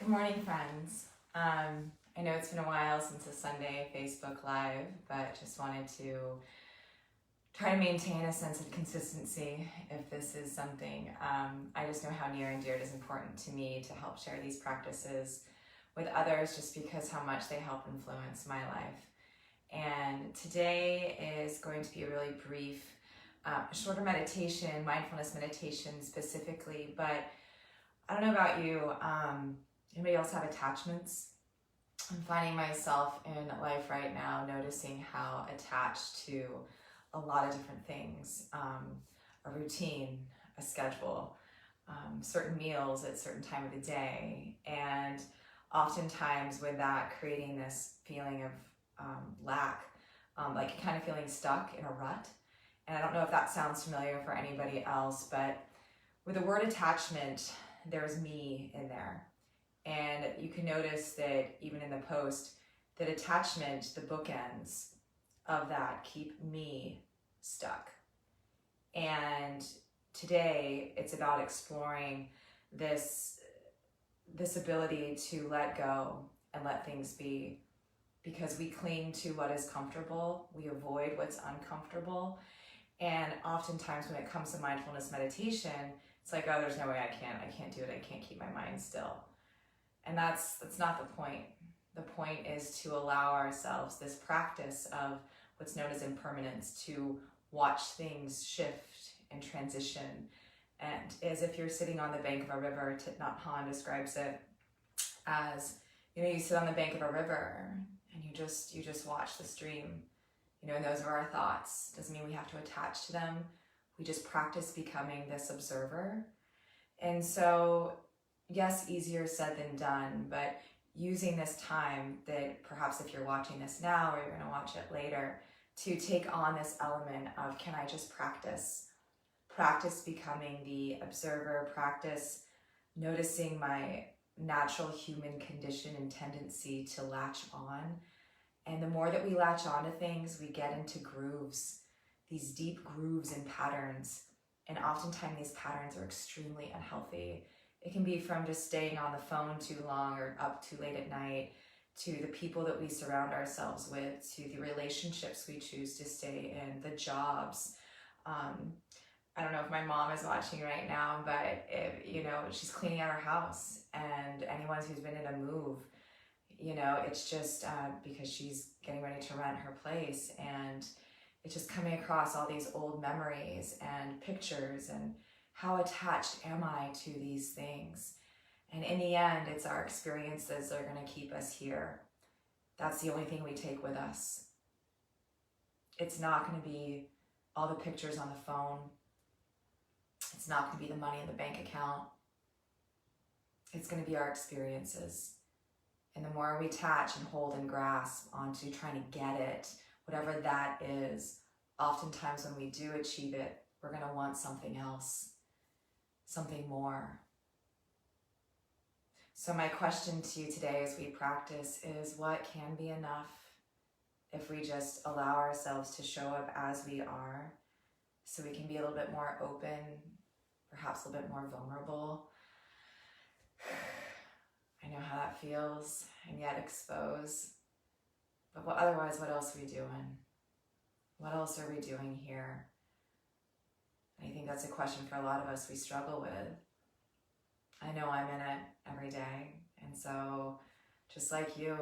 Good morning, friends. I know it's been a while since a Sunday Facebook Live, but just wanted to try to maintain a sense of consistency if this is something. I just know how near and dear it is important to me to help share these practices with others just because how much they help influence my life. And today is going to be a really brief, shorter meditation, mindfulness meditation specifically, but I don't know about you. Anybody else have attachments? I'm finding myself in life right now noticing how attached to a lot of different things, a routine, a schedule, certain meals at a certain time of the day, and oftentimes with that creating this feeling of lack, like kind of feeling stuck in a rut. And I don't know if that sounds familiar for anybody else, but with the word attachment, there's me in there. And you can notice that even in the post, that attachment, the bookends of that keep me stuck. And today it's about exploring this ability to let go and let things be, because we cling to what is comfortable, we avoid what's uncomfortable. And oftentimes when it comes to mindfulness meditation, it's like, oh, there's no way I can't do it, I can't keep my mind still. And that's not the point. The point is to allow ourselves this practice of what's known as impermanence, to watch things shift and transition. And as if you're sitting on the bank of a river, Thich Nhat Hanh describes it as, you sit on the bank of a river and you just watch the stream. And those are our thoughts. Doesn't mean we have to attach to them. We just practice becoming this observer. And so, yes, easier said than done, but using this time that perhaps if you're watching this now or you're going to watch it later, to take on this element of, can I just practice becoming the observer, practice noticing my natural human condition and tendency to latch on. And the more that we latch on to things, we get into grooves, these deep grooves and patterns. And oftentimes these patterns are extremely unhealthy. It can be from just staying on the phone too long or up too late at night, to the people that we surround ourselves with, to the relationships we choose to stay in, the jobs. I don't know if my mom is watching right now, but she's cleaning out her house, and anyone who's been in a move, it's just because she's getting ready to rent her place, and it's just coming across all these old memories and pictures, and how attached am I to these things? And in the end, it's our experiences that are going to keep us here. That's the only thing we take with us. It's not going to be all the pictures on the phone. It's not going to be the money in the bank account. It's going to be our experiences. And the more we attach and hold and grasp onto trying to get it, whatever that is, oftentimes when we do achieve it, we're going to want something else, something more. So my question to you today as we practice is, what can be enough if we just allow ourselves to show up as we are, so we can be a little bit more open, perhaps a little bit more vulnerable. I know how that feels, and yet exposed. But otherwise, what else are we doing? What else are we doing here? I think that's a question for a lot of us we struggle with. I know I'm in it every day. And so just like you,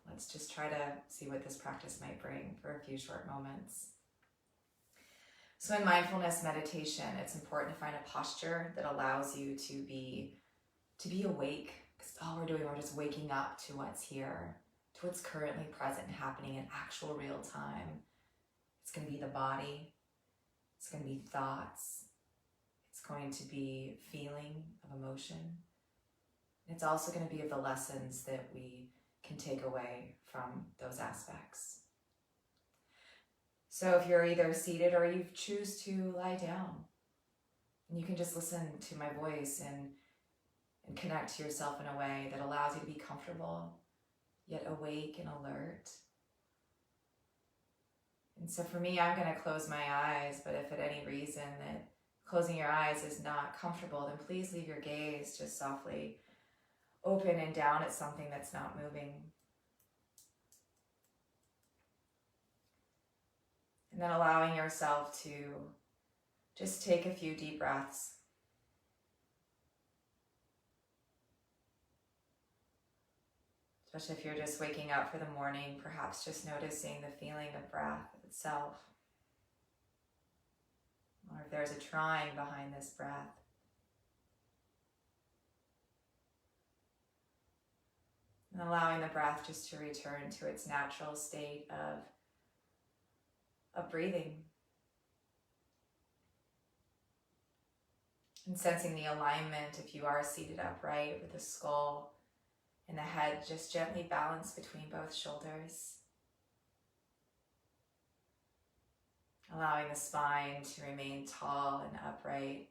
let's just try to see what this practice might bring for a few short moments. So in mindfulness meditation, it's important to find a posture that allows you to be awake, because all we're doing, we're just waking up to what's here, to what's currently present and happening in actual real time. It's going to be the body. It's going to be thoughts. It's going to be feeling of emotion. It's also going to be of the lessons that we can take away from those aspects. So if you're either seated or you choose to lie down, and you can just listen to my voice and connect to yourself in a way that allows you to be comfortable, yet awake and alert. And so for me, I'm going to close my eyes, but if at any reason that closing your eyes is not comfortable, then please leave your gaze just softly open and down at something that's not moving. And then allowing yourself to just take a few deep breaths. Especially if you're just waking up for the morning, perhaps just noticing the feeling of breath itself. Or if there's a trying behind this breath. And allowing the breath just to return to its natural state of breathing. And sensing the alignment if you are seated upright with the skull and the head just gently balanced between both shoulders. Allowing the spine to remain tall and upright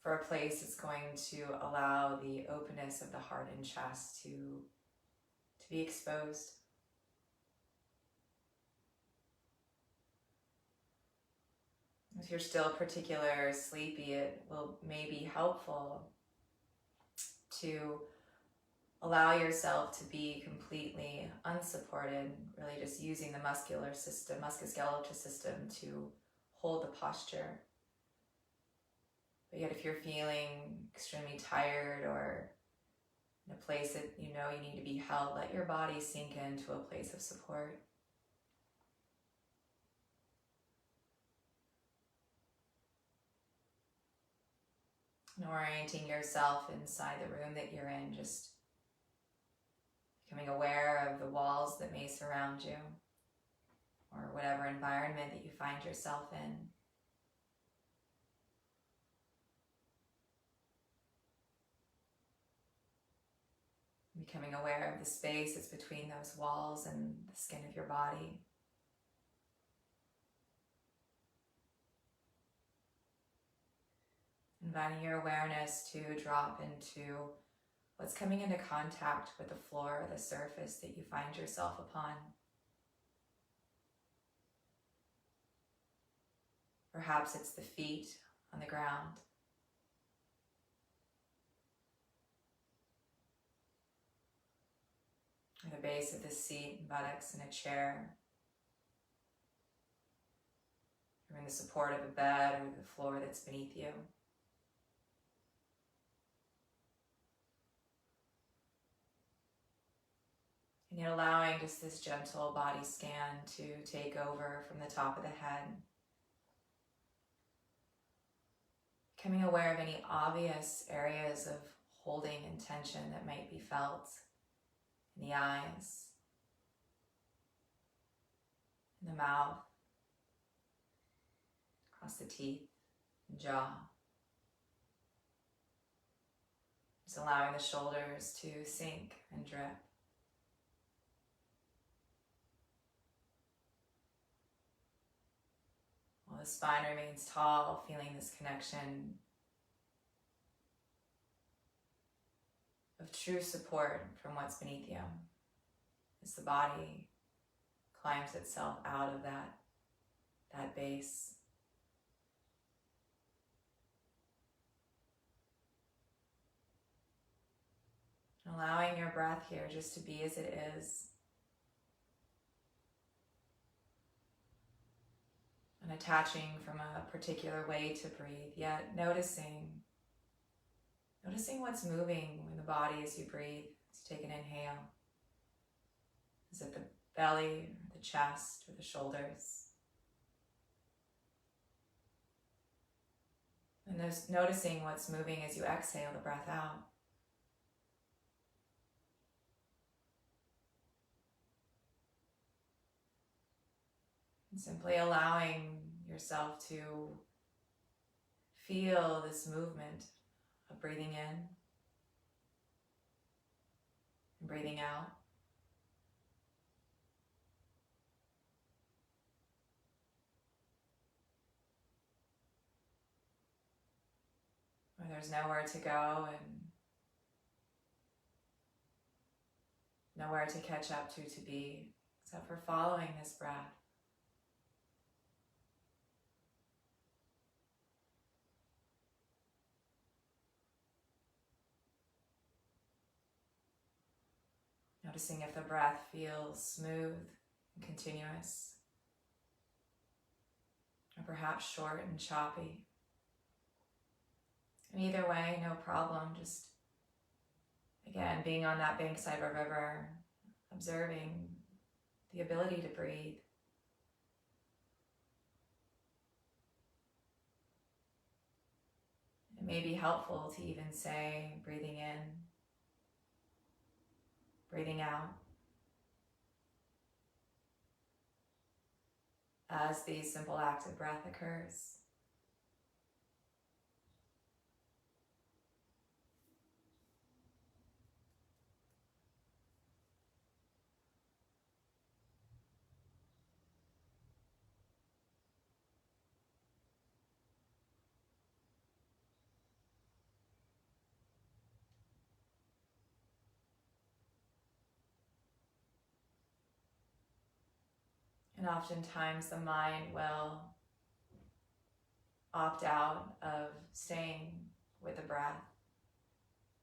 for a place that's going to allow the openness of the heart and chest to be exposed. If you're still particularly sleepy, it will may be helpful to allow yourself to be completely unsupported, really just using the musculoskeletal system to hold the posture. But yet if you're feeling extremely tired or in a place that you know you need to be held, let your body sink into a place of support. And orienting yourself inside the room that you're in, just becoming aware of the walls that may surround you or whatever environment that you find yourself in. Becoming aware of the space that's between those walls and the skin of your body. Inviting your awareness to drop into what's coming into contact with the floor or the surface that you find yourself upon. Perhaps it's the feet on the ground. Or the base of the seat and buttocks in a chair. Or in the support of a bed or the floor that's beneath you. And yet allowing just this gentle body scan to take over from the top of the head. Becoming aware of any obvious areas of holding and tension that might be felt in the eyes, in the mouth, across the teeth and jaw. Just allowing the shoulders to sink and drip. While the spine remains tall, feeling this connection of true support from what's beneath you as the body climbs itself out of that base. Allowing your breath here just to be as it is. And attaching from a particular way to breathe, yet noticing what's moving in the body as you breathe. Let's take an inhale. Is it the belly, or the chest, or the shoulders? And noticing what's moving as you exhale the breath out. And simply allowing yourself to feel this movement of breathing in and breathing out. Where there's nowhere to go and nowhere to catch up to be, except for following this breath. Noticing if the breath feels smooth and continuous, or perhaps short and choppy. And either way, no problem. Just, again, being on that bankside of a river, observing the ability to breathe. It may be helpful to even say, breathing in, breathing out, as the simple act of breath occurs. And oftentimes the mind will opt out of staying with the breath,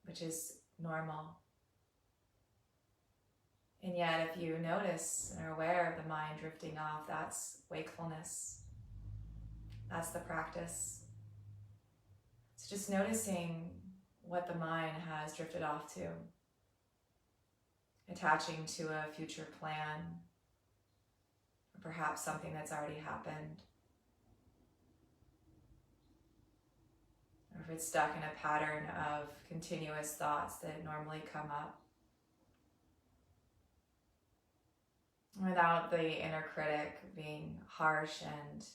which is normal. And yet if you notice and are aware of the mind drifting off, that's wakefulness. That's the practice. It's just noticing what the mind has drifted off to, attaching to a future plan, or perhaps something that's already happened. Or if it's stuck in a pattern of continuous thoughts that normally come up. Without the inner critic being harsh and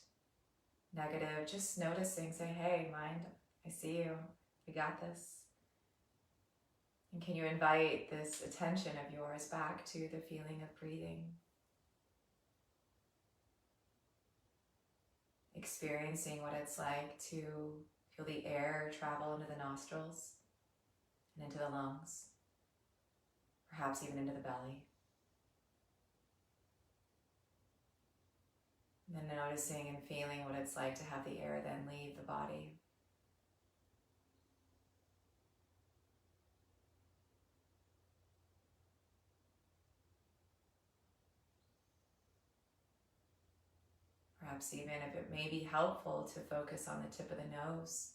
negative, just noticing, say, hey, mind, I see you, we got this. And can you invite this attention of yours back to the feeling of breathing? Experiencing what it's like to feel the air travel into the nostrils and into the lungs, perhaps even into the belly. And then noticing and feeling what it's like to have the air then leave the body. Perhaps even if it may be helpful to focus on the tip of the nose.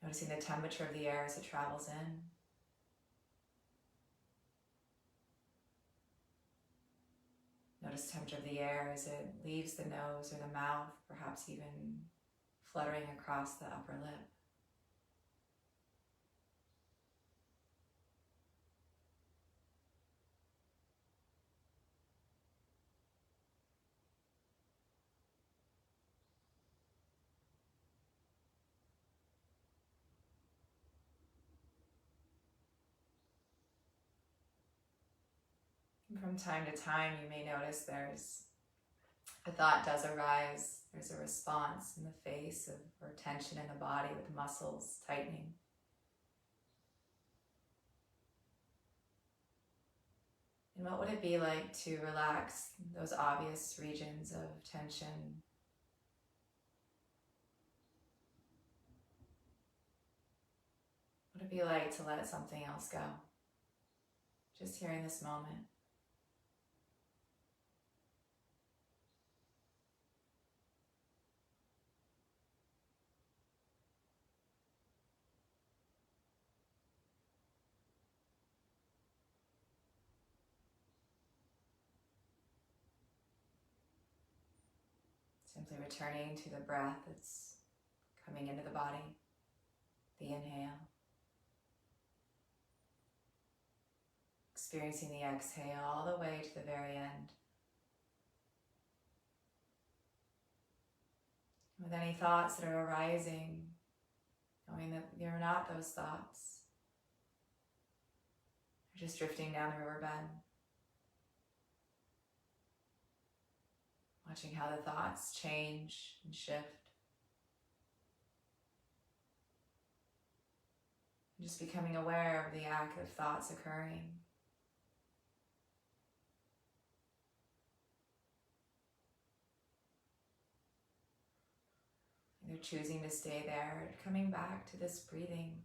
Noticing the temperature of the air as it travels in. Notice the temperature of the air as it leaves the nose or the mouth, perhaps even fluttering across the upper lip. And from time to time, you may notice a thought does arise. There's a response in the face or tension in the body with the muscles tightening. And what would it be like to relax those obvious regions of tension? What would it be like to let something else go? Just here in this moment. Simply returning to the breath that's coming into the body, the inhale. Experiencing the exhale all the way to the very end. With any thoughts that are arising, knowing that you're not those thoughts. You're just drifting down the riverbed. Watching how the thoughts change and shift. And just becoming aware of the act of thoughts occurring. Either choosing to stay there or coming back to this breathing.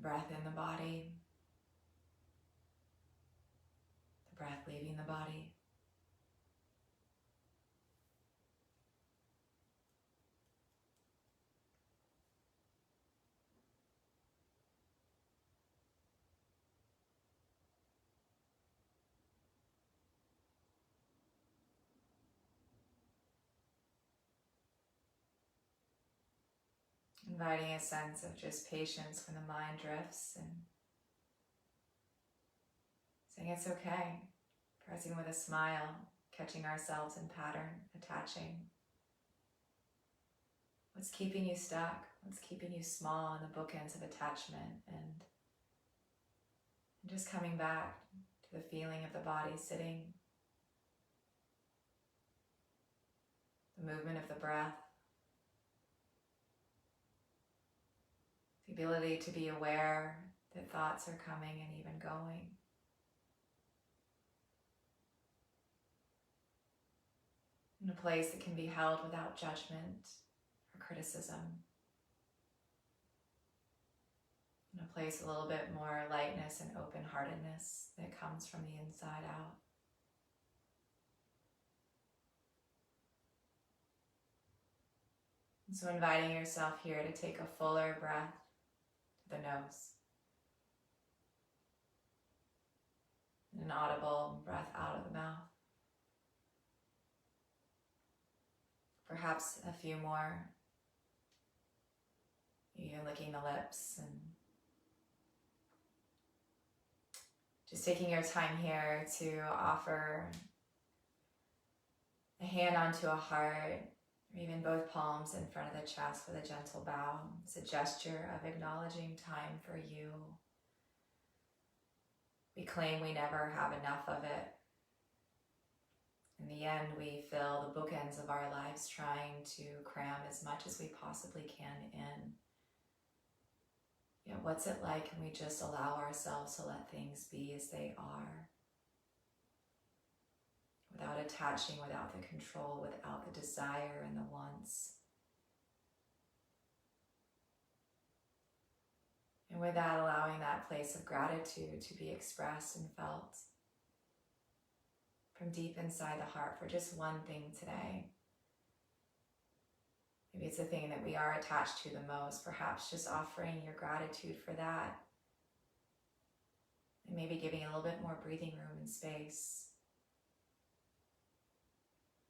the breath in the body, the breath leaving the body. Inviting a sense of just patience when the mind drifts and saying it's okay, pressing with a smile, catching ourselves in pattern, attaching. What's keeping you stuck? What's keeping you small in the bookends of attachment? And just coming back to the feeling of the body sitting, the movement of the breath, the ability to be aware that thoughts are coming and even going. In a place that can be held without judgment or criticism. In a place with a little bit more lightness and open-heartedness that comes from the inside out. And so inviting yourself here to take a fuller breath to the nose. And an audible breath out of the mouth. Perhaps a few more. You're licking the lips and just taking your time here to offer a hand onto a heart, or even both palms in front of the chest with a gentle bow. It's a gesture of acknowledging time for you. We claim we never have enough of it. In the end, we fill the bookends of our lives trying to cram as much as we possibly can in. You know, what's it like when we just allow ourselves to let things be as they are? Without attaching, without the control, without the desire and the wants. And with that, allowing that place of gratitude to be expressed and felt from deep inside the heart for just one thing today. Maybe it's the thing that we are attached to the most, perhaps just offering your gratitude for that. And maybe giving a little bit more breathing room and space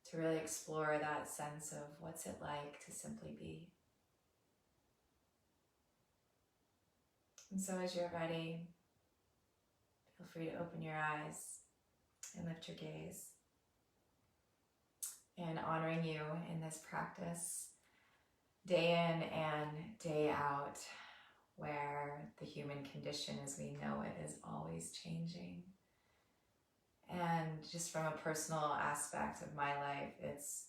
to really explore that sense of what's it like to simply be. And so as you're ready, feel free to open your eyes and lift your gaze. And honoring you in this practice, day in and day out, where the human condition as we know it is always changing. And just from a personal aspect of my life, it's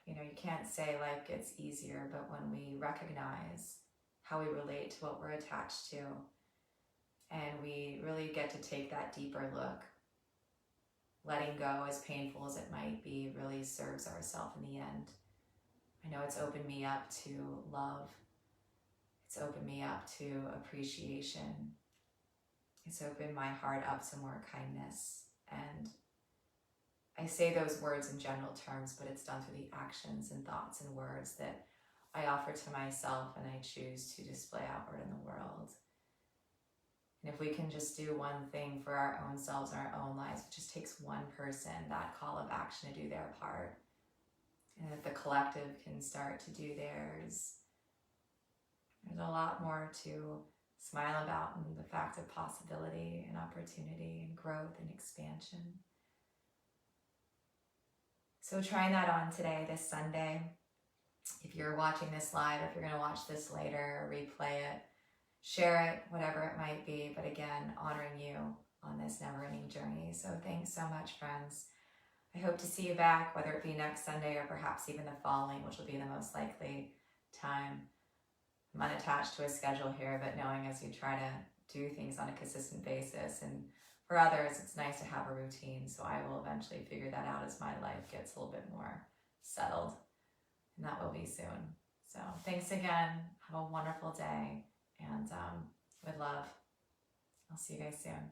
you know, you can't say life gets easier, but when we recognize how we relate to what we're attached to, and we really get to take that deeper look, letting go, as painful as it might be, really serves ourselves in the end. I know it's opened me up to love. It's opened me up to appreciation. It's opened my heart up to more kindness. And I say those words in general terms, but it's done through the actions and thoughts and words that I offer to myself and I choose to display outward in the world. And if we can just do one thing for our own selves and our own lives, it just takes one person, that call of action, to do their part. And if the collective can start to do theirs, there's a lot more to smile about in the fact of possibility and opportunity and growth and expansion. So trying that on today, this Sunday. If you're watching this live, if you're going to watch this later, replay it, share it, whatever it might be. But again, honoring you on this never-ending journey. So thanks so much, friends. I hope to see you back, whether it be next Sunday or perhaps even the following, which will be the most likely time. I'm unattached to a schedule here, but knowing as you try to do things on a consistent basis, and for others, it's nice to have a routine. So I will eventually figure that out as my life gets a little bit more settled, and that will be soon. So thanks again. Have a wonderful day, and with love, I'll see you guys soon.